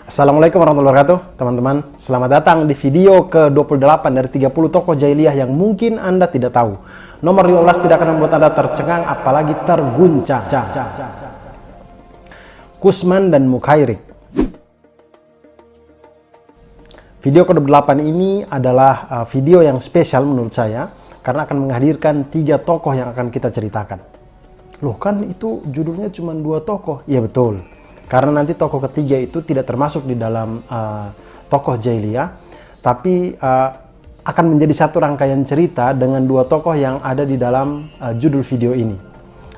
Assalamualaikum warahmatullahi wabarakatuh, teman-teman. Selamat datang di video ke-28 dari 30 tokoh jahiliyah yang mungkin Anda tidak tahu. Nomor 15 tidak akan membuat Anda tercengang, apalagi terguncang. Kusman dan Mukhairik. Video ke-28 ini adalah video yang spesial menurut saya, karena akan menghadirkan 3 tokoh yang akan kita ceritakan. Loh, kan itu judulnya cuma 2 tokoh. Iya betul. Karena nanti tokoh ketiga itu tidak termasuk di dalam tokoh jahiliyah, tapi akan menjadi satu rangkaian cerita dengan 2 tokoh yang ada di dalam judul video ini.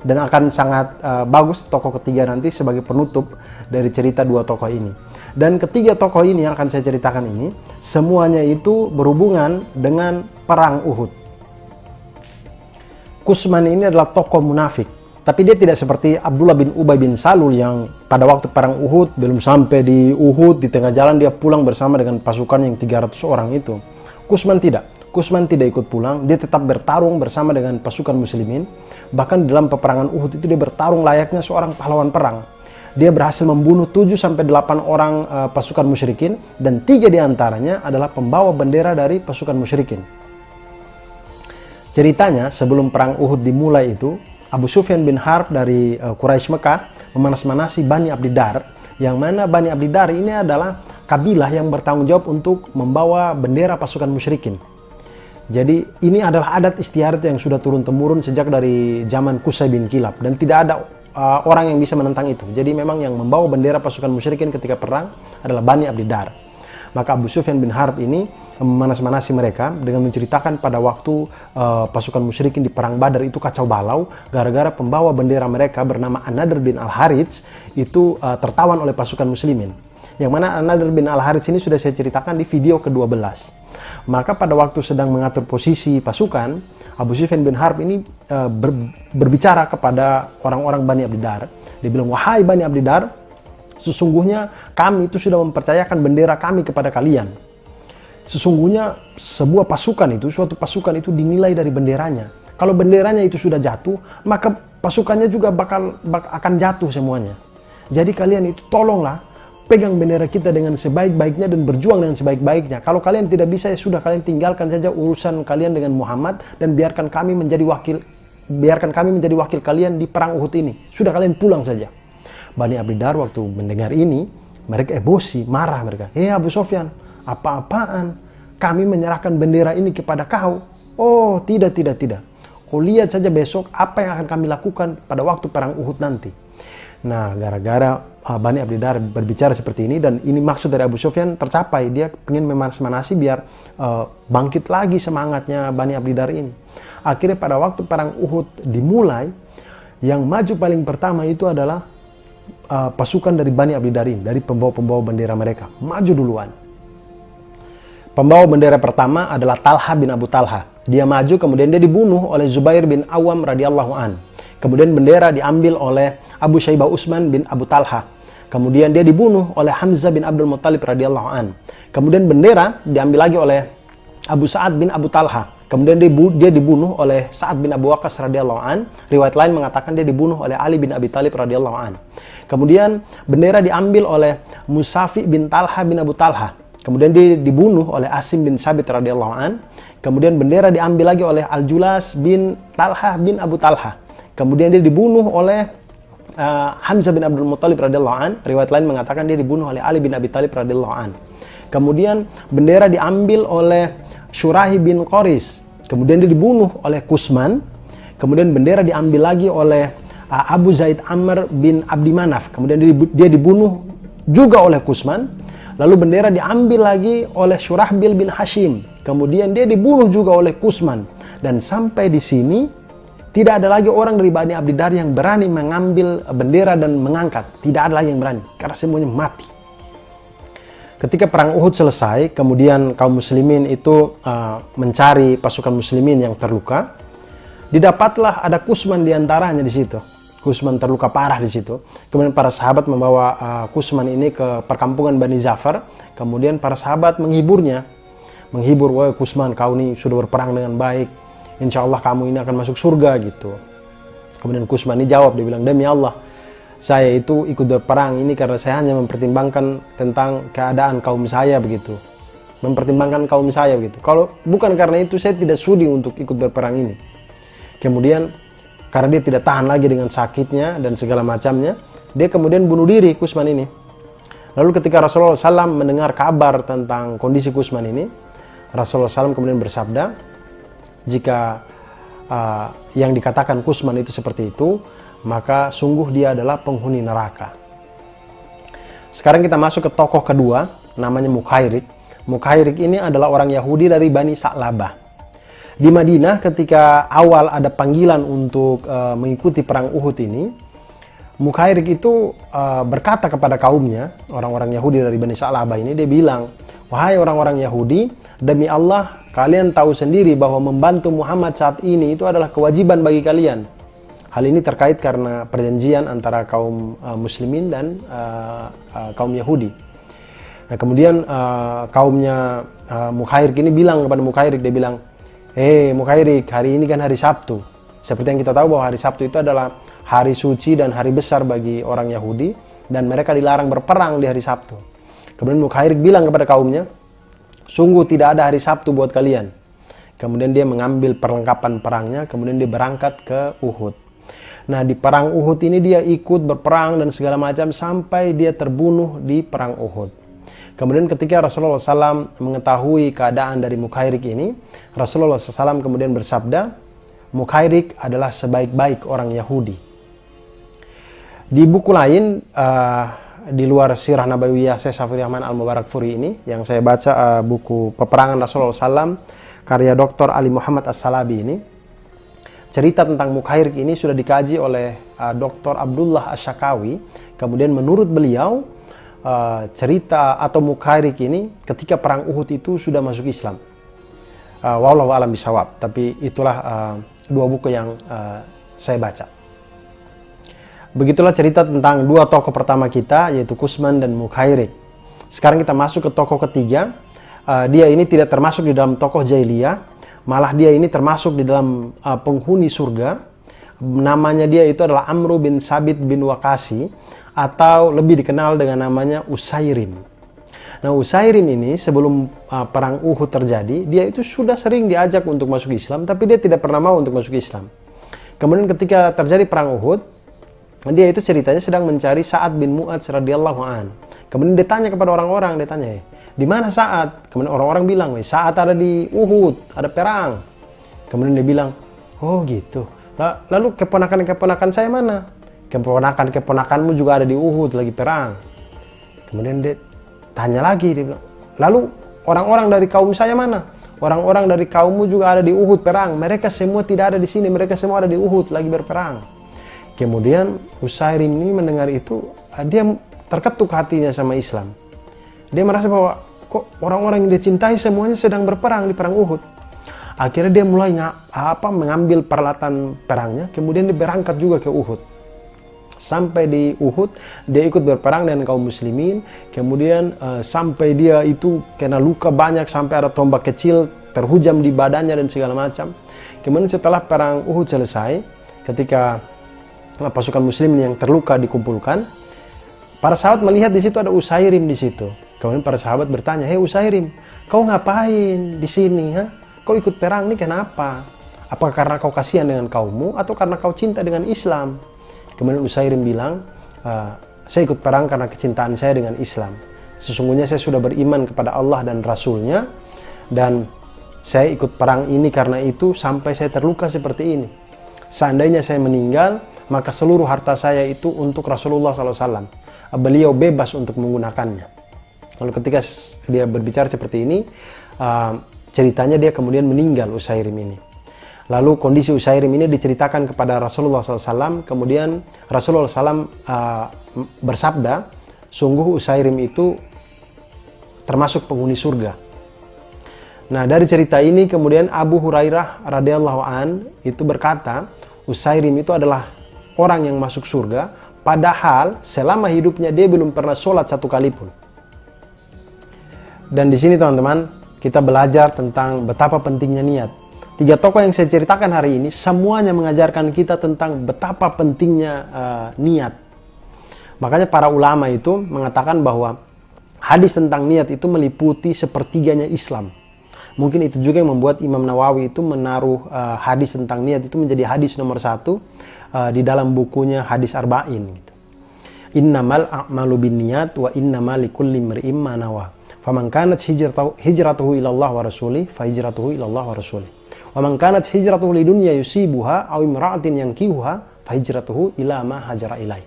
Dan akan sangat bagus tokoh ketiga nanti sebagai penutup dari cerita 2 tokoh ini. Dan ketiga tokoh ini yang akan saya ceritakan ini, semuanya itu berhubungan dengan perang Uhud. Kusman ini adalah tokoh munafik. Tapi dia tidak seperti Abdullah bin Ubay bin Salul yang pada waktu perang Uhud, belum sampai di Uhud, di tengah jalan dia pulang bersama dengan pasukan yang 300 orang itu. Kusman tidak. Kusman tidak ikut pulang, dia tetap bertarung bersama dengan pasukan muslimin. Bahkan dalam peperangan Uhud itu dia bertarung layaknya seorang pahlawan perang. Dia berhasil membunuh 7-8 orang pasukan musyrikin, dan 3 diantaranya adalah pembawa bendera dari pasukan musyrikin. Ceritanya sebelum perang Uhud dimulai itu, Abu Sufyan bin Harb dari Quraisy Mekah memanas-manasi Bani Abdiddar, yang mana Bani Abdiddar ini adalah kabilah yang bertanggung jawab untuk membawa bendera pasukan musyrikin. Jadi ini adalah adat istiadat yang sudah turun-temurun sejak dari zaman Qusay bin Kilab, dan tidak ada orang yang bisa menentang itu. Jadi memang yang membawa bendera pasukan musyrikin ketika perang adalah Bani Abdiddar. Maka Abu Sufyan bin Harb ini memanas-manasi mereka dengan menceritakan pada waktu pasukan musyrikin di perang Badar itu kacau balau gara-gara pembawa bendera mereka bernama An-Nadr bin Al-Harits itu tertawan oleh pasukan muslimin. Yang mana An-Nadr bin Al-Harits ini sudah saya ceritakan di video ke-12. Maka pada waktu sedang mengatur posisi pasukan, Abu Sufyan bin Harb ini berbicara kepada orang-orang Bani Abdiddar. Dia bilang, "Wahai Bani Abdiddar, sesungguhnya kami itu sudah mempercayakan bendera kami kepada kalian. Sesungguhnya sebuah pasukan itu, suatu pasukan itu dinilai dari benderanya. Kalau benderanya itu sudah jatuh, maka pasukannya juga akan jatuh semuanya. Jadi kalian itu tolonglah pegang bendera kita dengan sebaik-baiknya dan berjuang dengan sebaik-baiknya. Kalau kalian tidak bisa, ya sudah, kalian tinggalkan saja urusan kalian dengan Muhammad dan biarkan kami menjadi wakil kalian di perang Uhud ini. Sudah, kalian pulang saja." Bani Abdiddar waktu mendengar ini, mereka emosi, marah mereka. Abu Sufyan, apa-apaan? Kami menyerahkan bendera ini kepada kau. Oh, tidak. Kau lihat saja besok apa yang akan kami lakukan pada waktu perang Uhud nanti. Nah, gara-gara Bani Abdiddar berbicara seperti ini, dan ini maksud dari Abu Sufyan tercapai. Dia ingin memanas-manasi biar bangkit lagi semangatnya Bani Abdiddar ini. Akhirnya pada waktu perang Uhud dimulai, yang maju paling pertama itu adalah pasukan dari Bani Abdiddar ini, dari pembawa-pembawa bendera mereka, maju duluan. Pembawa bendera pertama adalah Talha bin Abu Talha. Dia maju, kemudian dia dibunuh oleh Zubair bin Awam radhiyallahu an. Kemudian bendera diambil oleh Abu Syaibah Utsman bin Abu Talha. Kemudian dia dibunuh oleh Hamzah bin Abdul Muttalib radhiyallahu an. Kemudian bendera diambil lagi oleh Abu Sa'ad bin Abu Talha. Kemudian dia dibunuh oleh Sa'ad bin Abu Waqqas radhiyallahu an. Riwayat lain mengatakan dia dibunuh oleh Ali bin Abi Thalib radhiyallahu an. Kemudian bendera diambil oleh Musafi bin Talha bin Abu Talha. Kemudian dia dibunuh oleh Asim bin Sabit radhiyallahu an. Kemudian bendera diambil lagi oleh Al-Julas bin Talha bin Abu Talha. Kemudian dia dibunuh oleh Hamzah bin Abdul Muttalib radhiyallahu an. Riwayat lain mengatakan dia dibunuh oleh Ali bin Abi Thalib radhiyallahu an. Kemudian bendera diambil oleh Syurahi bin Qoris. Kemudian dia dibunuh oleh Kusman. Kemudian bendera diambil lagi oleh Abu Zaid Amr bin Abdi Manaf. Kemudian dia dibunuh juga oleh Kusman. Lalu bendera diambil lagi oleh Syurahbil bin Hashim. Kemudian dia dibunuh juga oleh Kusman. Dan sampai di sini tidak ada lagi orang dari Bani Abdiddar yang berani mengambil bendera dan mengangkat. Tidak ada lagi yang berani, karena semuanya mati. Ketika perang Uhud selesai, kemudian kaum muslimin itu mencari pasukan muslimin yang terluka. Didapatlah ada Kusman diantaranya di situ. Kusman terluka parah di situ. Kemudian para sahabat membawa Kusman ini ke perkampungan Bani Zafar. Kemudian para sahabat menghiburnya. Wah Kusman, kau ini sudah berperang dengan baik. Insya Allah kamu ini akan masuk surga gitu. Kemudian Kusman ini jawab, dia bilang, "Demi Allah, saya itu ikut berperang ini karena saya hanya mempertimbangkan tentang keadaan kaum saya begitu. Mempertimbangkan kaum saya begitu. Kalau bukan karena itu saya tidak sudi untuk ikut berperang ini. Kemudian karena dia tidak tahan lagi dengan sakitnya dan segala macamnya, dia kemudian bunuh diri Kusman ini. Lalu ketika Rasulullah SAW mendengar kabar tentang kondisi Kusman ini, Rasulullah SAW kemudian bersabda, jika yang dikatakan Kusman itu seperti itu, maka sungguh dia adalah penghuni neraka. Sekarang kita masuk ke tokoh kedua, namanya Mukhairik. Mukhairik ini adalah orang Yahudi dari Bani Sa'labah. Di Madinah ketika awal ada panggilan untuk mengikuti perang Uhud ini, Mukhairik itu berkata kepada kaumnya, orang-orang Yahudi dari Bani Sa'labah ini, dia bilang, wahai orang-orang Yahudi, demi Allah, kalian tahu sendiri bahwa membantu Muhammad saat ini itu adalah kewajiban bagi kalian. Hal ini terkait karena perjanjian antara kaum muslimin dan kaum Yahudi. Nah, kemudian kaumnya Mukhairik ini bilang kepada Mukhairik, dia bilang, Mukhairik, hari ini kan hari Sabtu. Seperti yang kita tahu bahwa hari Sabtu itu adalah hari suci dan hari besar bagi orang Yahudi, dan mereka dilarang berperang di hari Sabtu. Kemudian Mukhairik bilang kepada kaumnya, sungguh tidak ada hari Sabtu buat kalian. Kemudian dia mengambil perlengkapan perangnya, kemudian dia berangkat ke Uhud. Nah, di perang Uhud ini dia ikut berperang dan segala macam sampai dia terbunuh di perang Uhud. Kemudian ketika Rasulullah SAW mengetahui keadaan dari Mukhairik ini, Rasulullah SAW kemudian bersabda, Mukhairik adalah sebaik-baik orang Yahudi. Di buku lain, di luar Sirah Nabawiyah Syekh Safiur Rahman Al-Mubarakfuri ini, yang saya baca buku Peperangan Rasulullah SAW, karya Dr. Ali Muhammad As-Salabi ini, cerita tentang Mukhairik ini sudah dikaji oleh Dr. Abdullah Asyakawi. Kemudian menurut beliau, cerita atau Mukhairik ini ketika perang Uhud itu sudah masuk Islam. Wallahu a'lam bishawab. Tapi itulah dua buku yang saya baca. Begitulah cerita tentang dua tokoh pertama kita, yaitu Kusman dan Mukhairik. Sekarang kita masuk ke tokoh ketiga. Dia ini tidak termasuk di dalam tokoh jahiliyah. Malah dia ini termasuk di dalam penghuni surga. Namanya dia itu adalah Amru bin Sabit bin Waqasi, atau lebih dikenal dengan namanya Usairim. Nah, Usairim ini sebelum perang Uhud terjadi, dia itu sudah sering diajak untuk masuk Islam, tapi dia tidak pernah mau untuk masuk Islam. Kemudian ketika terjadi perang Uhud, dia itu ceritanya sedang mencari Sa'ad bin Mu'adz radhiyallahu an. Kemudian dia tanya kepada orang-orang, dia tanya, di mana Sa'ad? Kemudian orang-orang bilang, Sa'ad ada di Uhud, ada perang. Kemudian dia bilang, oh gitu. Lalu keponakan-keponakan saya mana? Keponakan-keponakanmu juga ada di Uhud, lagi perang. Kemudian dia tanya lagi, dia bilang, lalu orang-orang dari kaum saya mana? Orang-orang dari kaummu juga ada di Uhud perang. Mereka semua tidak ada di sini, mereka semua ada di Uhud, lagi berperang. Kemudian Usairim ini mendengar itu, dia terketuk hatinya sama Islam. Dia merasa bahwa kok orang-orang yang dia cintai semuanya sedang berperang di perang Uhud. Akhirnya dia mulai mengambil peralatan perangnya, kemudian dia berangkat juga ke Uhud. Sampai di Uhud, dia ikut berperang dengan kaum muslimin. Kemudian sampai dia itu kena luka banyak, sampai ada tombak kecil terhujam di badannya dan segala macam. Kemudian setelah perang Uhud selesai, ketika pasukan muslimin yang terluka dikumpulkan, para sahabat melihat di situ ada Usairim di situ. Kemudian para sahabat bertanya, hei Usairim, kau ngapain di sini? Kau ikut perang nih kenapa? Apakah karena kau kasihan dengan kaummu atau karena kau cinta dengan Islam? Kemudian Usairim bilang, saya ikut perang karena kecintaan saya dengan Islam. Sesungguhnya saya sudah beriman kepada Allah dan Rasulnya, dan saya ikut perang ini karena itu sampai saya terluka seperti ini. Seandainya saya meninggal, maka seluruh harta saya itu untuk Rasulullah SAW. Beliau bebas untuk menggunakannya. Lalu ketika dia berbicara seperti ini, ceritanya dia kemudian meninggal Usairim ini. Lalu kondisi Usairim ini diceritakan kepada Rasulullah SAW. Kemudian Rasulullah SAW bersabda, sungguh Usairim itu termasuk penghuni surga. Nah, dari cerita ini kemudian Abu Hurairah radhiyallahu an itu berkata, Usairim itu adalah orang yang masuk surga, padahal selama hidupnya dia belum pernah sholat satu kali pun. Dan di sini teman-teman, kita belajar tentang betapa pentingnya niat. 3 tokoh yang saya ceritakan hari ini, semuanya mengajarkan kita tentang betapa pentingnya niat. Makanya para ulama itu mengatakan bahwa hadis tentang niat itu meliputi sepertiganya Islam. Mungkin itu juga yang membuat Imam Nawawi itu menaruh hadis tentang niat itu menjadi hadis nomor 1 di dalam bukunya Hadis Arba'in gitu. Innamal a'malu binniyat wa innamal likulli imri'in ma nawa. Faman kanat hijratuhu ila Allah wa rasulih fa hijratuhu ila Allah wa rasulih. Wa man kanat hijratuhu lidunya yusibuha aw imra'atin yankihuha fa hijratuhu ila ma hajara ilai.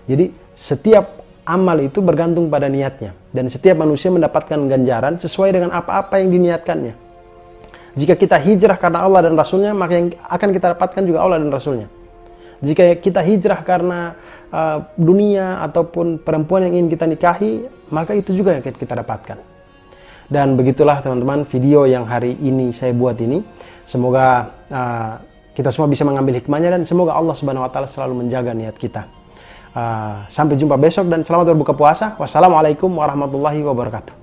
Jadi setiap amal itu bergantung pada niatnya, dan setiap manusia mendapatkan ganjaran sesuai dengan apa-apa yang diniatkannya. Jika kita hijrah karena Allah dan Rasulnya, maka yang akan kita dapatkan juga Allah dan Rasulnya. Jika kita hijrah karena dunia ataupun perempuan yang ingin kita nikahi, maka itu juga yang kita dapatkan. Dan begitulah teman-teman video yang hari ini saya buat ini. Semoga kita semua bisa mengambil hikmahnya, dan semoga Allah Subhanahu wa taala selalu menjaga niat kita. Sampai jumpa besok dan selamat berbuka puasa. Wassalamualaikum warahmatullahi wabarakatuh.